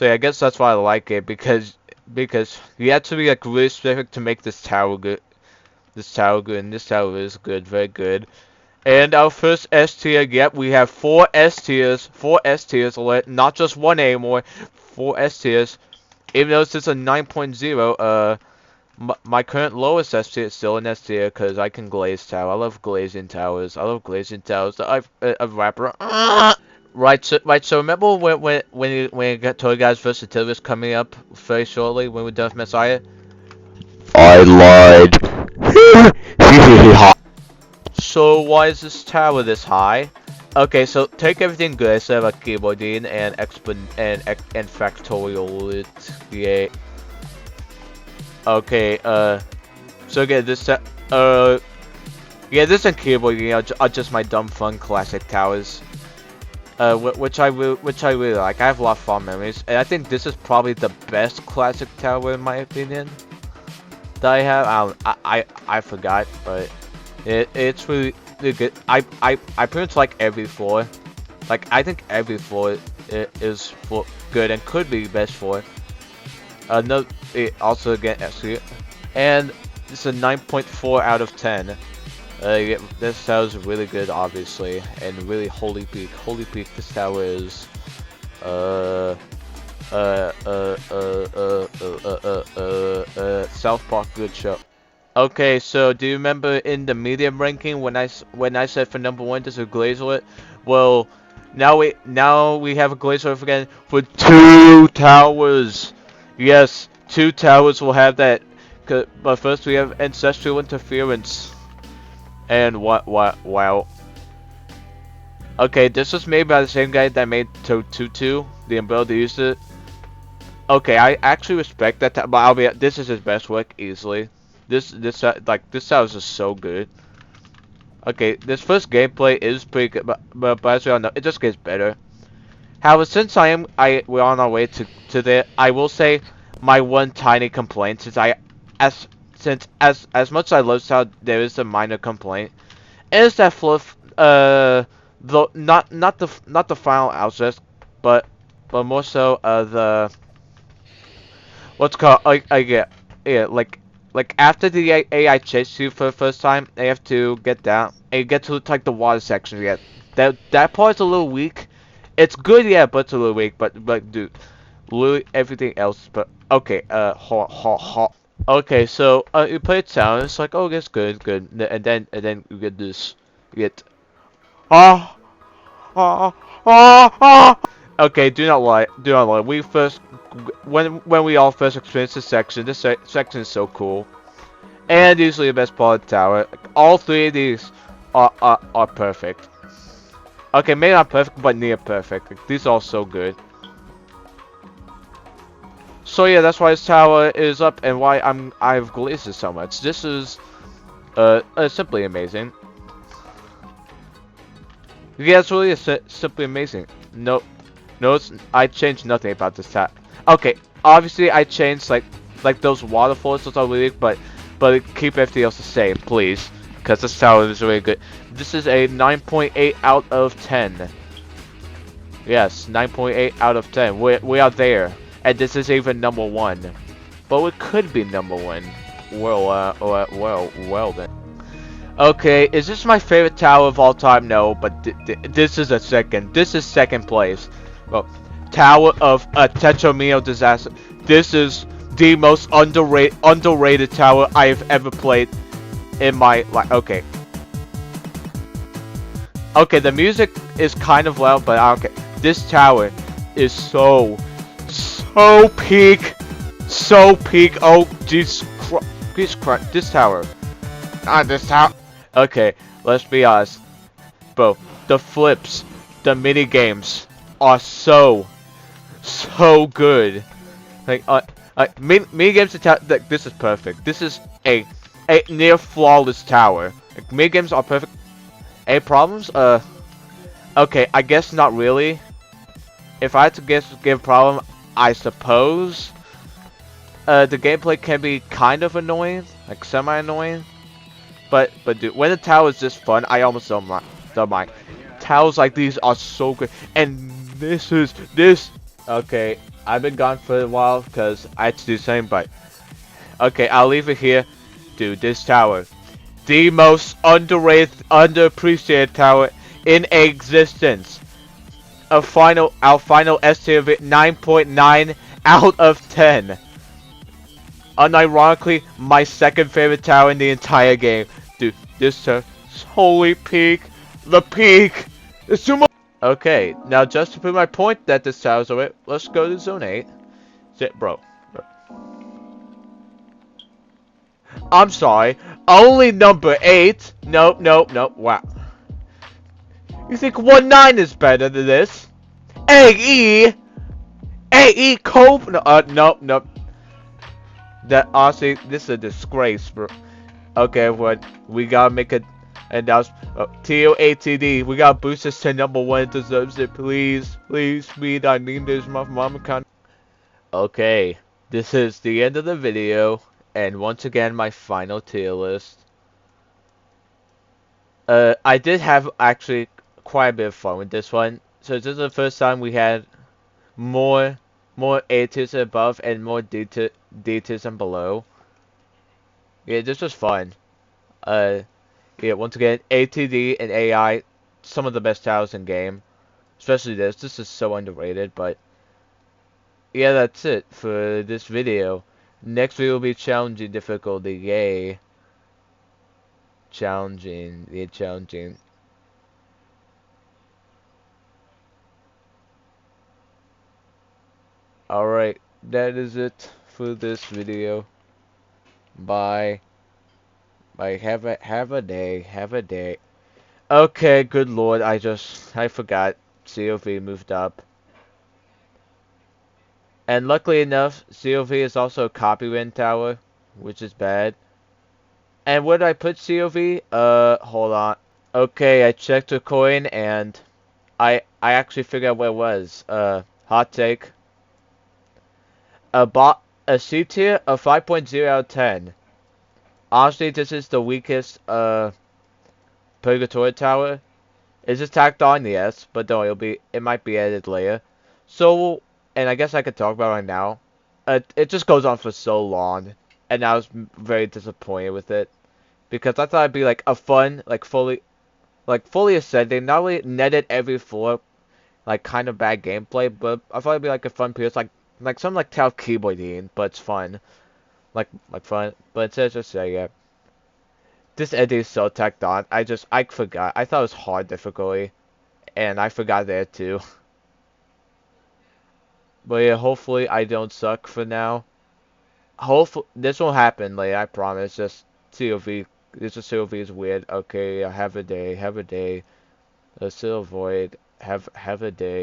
yeah, I guess that's why I like it, because you have to be like really specific to make this tower good. And this tower is good, very good. And our first S tier, yep, we have 4 S tiers, not just one anymore, 4 S tiers. Even though this is a 9.0, my current lowest S tier is still an S tier, because I can glaze tower. I love glazing towers. I've a rapper. Right, so remember when you got Toy Guys vs. Tillis coming up very shortly when we're done with Messiah? I lied. So why is this tower this high? Okay, so take everything good instead of a keyboarding and factorial it. Yeah. Okay, so again, this yeah, this and keyboarding are just my dumb fun classic towers. Which I really like. I have a lot of fond memories, and I think this is probably the best classic tower in my opinion that I have. I forgot, but it's really good. I pretty much like every floor. Like I think every floor is good and could be best floor. No, also again SC, and it's a 9.4 out of 10. Yeah, this tower is really good, obviously, and really holy peak. This tower is South Park good show. Okay, so do you remember in the medium ranking when I said for number 1 there's a glazer? Well, now we have a glazer again for 2 towers. Yes, 2 towers will have that. But first we have ancestral interference. And wow. Okay, this was made by the same guy that made ToATD, the umbrella that used it. Okay, I actually respect that, but this is his best work easily. This tower is just so good. Okay, this first gameplay is pretty good, but as we all know, it just gets better. However, since we're on our way to there, I will say my one tiny complaint is as much as I love this tower, there is a minor complaint. Is that fluff? Though not the final outset, but more so the what's called yeah like after the AI chase you for the first time, they have to get down and you get to like the water section again. That part's a little weak. It's good, yeah, but it's a little weak. But dude, literally everything else. But okay, Okay, so you play it sound. It's like, oh, that's good, and then you get this, you get ah ah ah ah. Okay, do not lie. We first when we all first experienced this section section is so cool, and usually the best part of the tower. All 3 of these are perfect. Okay, maybe not perfect, but near perfect. Like, these are all so good. So yeah, that's why this tower is up and why I've glazed it so much. This is simply amazing. Yeah, it's really simply amazing. No, I changed nothing about this tower. Okay, obviously I changed like those waterfalls that are really weak, but keep everything else the same, please, because this tower is really good. This is a 9.8 out of 10. Yes, 9.8 out of 10. We are there. And this is even number 1, but it could be number 1. Well then. Okay, is this my favorite tower of all time? No, but this is a second. This is second place. Well, Tower of a Tetromino Disaster. This is the most underrated tower I have ever played in my life. Okay. Okay, the music is kind of loud, but I don't care. This tower is so peak. So peak. Oh, Jesus Christ. This tower. This tower. Okay, let's be honest. Bro, the flips, the mini games are so good. Like, mini games like, this is perfect. This is a near flawless tower. Like, mini games are perfect. Any problems? Okay, I guess not really. If I had to give a problem, I suppose the gameplay can be kind of annoying, like semi-annoying. But dude, when the tower is this fun, I almost don't mind. Towers like these are so good, and this. Okay, I've been gone for a while because I had to do something, but okay, I'll leave it here. Dude, this tower, the most underrated, underappreciated tower in existence. Our final S tier of it, 9.9 out of 10. Unironically, my second favorite tower in the entire game. Dude, this tower is holy peak. The peak is too much. Okay, now just to prove my point that this tower is alright, let's go to zone 8. Bro. I'm sorry. Only number 8? Nope. Wow. You think 1-9 is better than this? AE Cope? No, nope. That honestly, this is a disgrace, bro. Okay, everyone, we gotta make an announcement. TOATD, we gotta boost this to number 1. It deserves it, please, speed. I need this, my mama can't. Okay, this is the end of the video, and once again, my final tier list. I did have actually quite a bit of fun with this one. So this is the first time we had more A tiers above and more D tiers and below. Yeah, this was fun. Yeah, once again, ATD and AI, some of the best towers in game. Especially this. This is so underrated, but yeah, that's it for this video. Next video will be challenging difficulty. Yay. Challenging. Yeah, challenging. Alright, that is it for this video. Bye. Bye. Have a day. Okay, good lord, I forgot. COV moved up. And luckily enough, COV is also a copy win tower, which is bad. And where did I put COV? Hold on. Okay, I checked the coin and I actually figured out where it was. Hot take. A C tier of 5.0 out of 10. Honestly, this is the weakest Purgatory tower. Is it tacked on? Yes, but no, it might be added later. So, and I guess I could talk about it right now. It just goes on for so long, and I was very disappointed with it because I thought it'd be like a fun, fully ascending, not only netted every floor, like kind of bad gameplay, but I thought it'd be like a fun piece, like something like Tau keyboarding, but it's fun, like fun. But instead, it's just yeah. This ending is so tacked on. I forgot. I thought it was hard difficulty, and I forgot that too. But yeah, hopefully I don't suck for now. Hopefully this won't happen later. I promise. Just COV. This is COV is weird. Okay, have a day. Still avoid. Have a day.